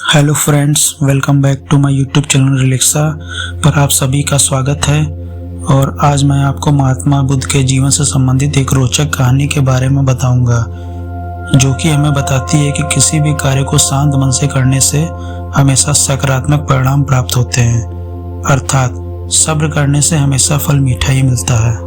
Hello friends, welcome back to my YouTube channel रिलैक्सा पर आप सभी का स्वागत है। और आज मैं आपको महात्मा बुद्ध के जीवन से संबंधित एक रोचक कहानी के बारे में बताऊंगा, जो कि हमें बताती है कि किसी भी कार्य को शांत मन से करने से हमेशा सकारात्मक परिणाम प्राप्त होते हैं। अर्थात सब्र करने से हमेशा फल मीठा ही मिलता है।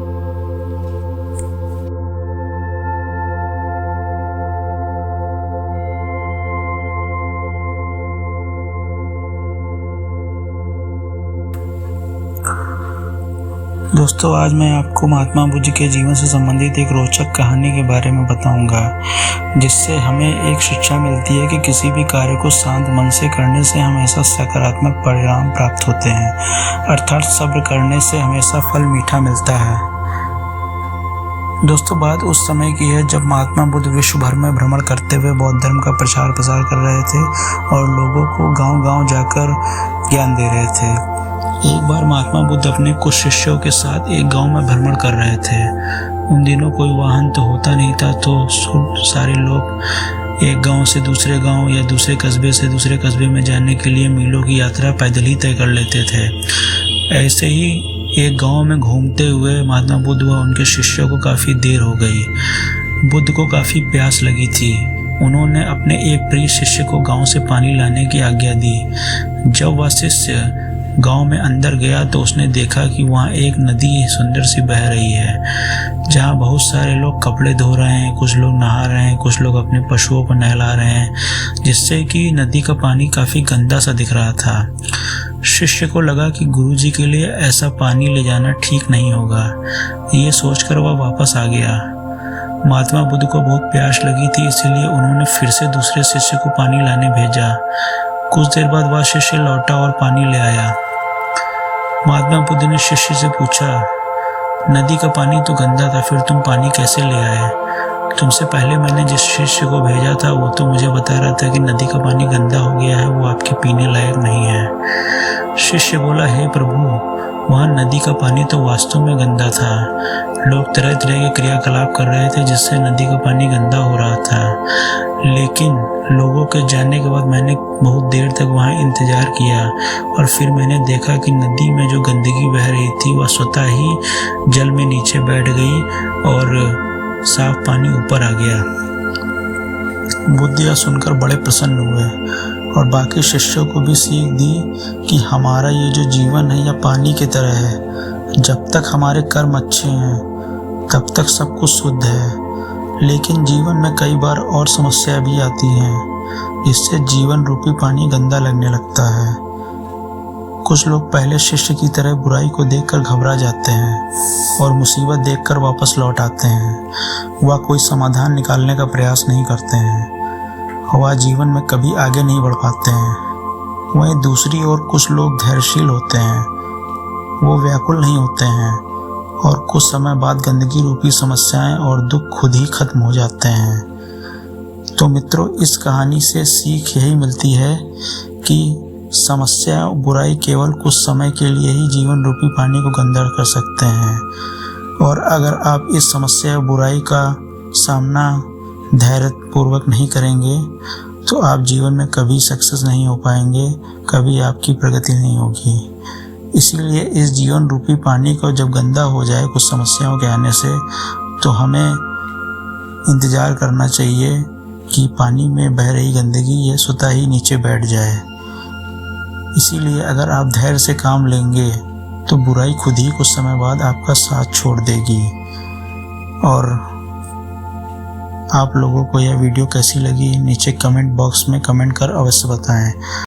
दोस्तों, आज मैं आपको महात्मा बुद्ध के जीवन से संबंधित एक रोचक कहानी के बारे में बताऊंगा, जिससे हमें एक शिक्षा मिलती है कि किसी भी कार्य को शांत मन से करने से हमेशा सकारात्मक परिणाम प्राप्त होते हैं। अर्थात सब्र करने से हमेशा फल मीठा मिलता है। दोस्तों, बात उस समय की है जब महात्मा बुद्ध विश्व भर में भ्रमण करते हुए बौद्ध धर्म का प्रचार प्रसार कर रहे थे और लोगों को गांव-गांव जाकर ज्ञान दे रहे थे। एक बार महात्मा बुद्ध अपने कुछ शिष्यों के साथ एक गांव में भ्रमण कर रहे थे। उन दिनों कोई वाहन तो होता नहीं था, तो सारे लोग एक गांव से दूसरे गांव या दूसरे कस्बे से दूसरे कस्बे में जाने के लिए मीलों की यात्रा पैदल ही तय कर लेते थे। ऐसे ही एक गांव में घूमते हुए महात्मा बुद्ध व उनके शिष्यों को काफ़ी देर हो गई। बुद्ध को काफ़ी प्यास लगी थी। उन्होंने अपने एक प्रिय शिष्य को गांव से पानी लाने की आज्ञा दी। जब वह शिष्य गांव में अंदर गया तो उसने देखा कि वहाँ एक नदी सुंदर सी बह रही है, जहाँ बहुत सारे लोग कपड़े धो रहे हैं, कुछ लोग नहा रहे हैं, कुछ लोग अपने पशुओं को नहला रहे हैं, जिससे कि नदी का पानी काफ़ी गंदा सा दिख रहा था। शिष्य को लगा कि गुरुजी के लिए ऐसा पानी ले जाना ठीक नहीं होगा। ये सोचकर वह वापस आ गया। महात्मा बुद्ध को बहुत प्यास लगी थी, इसीलिए उन्होंने फिर से दूसरे शिष्य को पानी लाने भेजा। कुछ देर बाद वह शिष्य लौटा और पानी ले आया। महात्मा बुद्ध ने शिष्य से पूछा, नदी का पानी तो गंदा था, फिर तुम पानी कैसे ले आए? तुमसे पहले मैंने जिस शिष्य को भेजा था वो तो मुझे बता रहा था कि नदी का पानी गंदा हो गया है, वो आपके पीने लायक नहीं है। शिष्य बोला, हे प्रभु, वहाँ नदी का पानी तो वास्तव में गंदा था। लोग तरह तरह के क्रियाकलाप कर रहे थे जिससे नदी का पानी गंदा हो रहा था। लेकिन लोगों के जाने के बाद मैंने बहुत देर तक वहाँ इंतज़ार किया और फिर मैंने देखा कि नदी में जो गंदगी बह रही थी वह स्वतः ही जल में नीचे बैठ गई और साफ पानी ऊपर आ गया। बुद्ध यह सुनकर बड़े प्रसन्न हुए और बाकी शिष्यों को भी सीख दी कि हमारा ये जो जीवन है यह पानी की तरह है। जब तक हमारे कर्म अच्छे हैं तब तक सब कुछ शुद्ध है, लेकिन जीवन में कई बार और समस्या भी आती हैं, जिससे जीवन रूपी पानी गंदा लगने लगता है। कुछ लोग पहले शिष्य की तरह बुराई को देखकर घबरा जाते हैं और मुसीबत देखकर वापस लौट आते हैं। वह कोई समाधान निकालने का प्रयास नहीं करते हैं। वह जीवन में कभी आगे नहीं बढ़ पाते हैं। वहीं दूसरी ओर कुछ लोग धैर्यशील होते हैं। वो व्याकुल नहीं होते हैं और कुछ समय बाद गंदगी रूपी समस्याएं और दुख खुद ही खत्म हो जाते हैं। तो मित्रों, इस कहानी से सीख यही मिलती है कि समस्या और बुराई केवल कुछ समय के लिए ही जीवन रूपी पानी को गंदा कर सकते हैं। और अगर आप इस समस्या और बुराई का सामना धैर्यपूर्वक नहीं करेंगे तो आप जीवन में कभी सक्सेस नहीं हो पाएंगे, कभी आपकी प्रगति नहीं होगी। इसीलिए इस जीवन रूपी पानी को जब गंदा हो जाए कुछ समस्याओं के आने से, तो हमें इंतज़ार करना चाहिए कि पानी में बह रही गंदगी ये स्वतः ही नीचे बैठ जाए। इसीलिए अगर आप धैर्य से काम लेंगे तो बुराई खुद ही कुछ समय बाद आपका साथ छोड़ देगी। और आप लोगों को यह वीडियो कैसी लगी नीचे कमेंट बॉक्स में कमेंट कर अवश्य बताएं।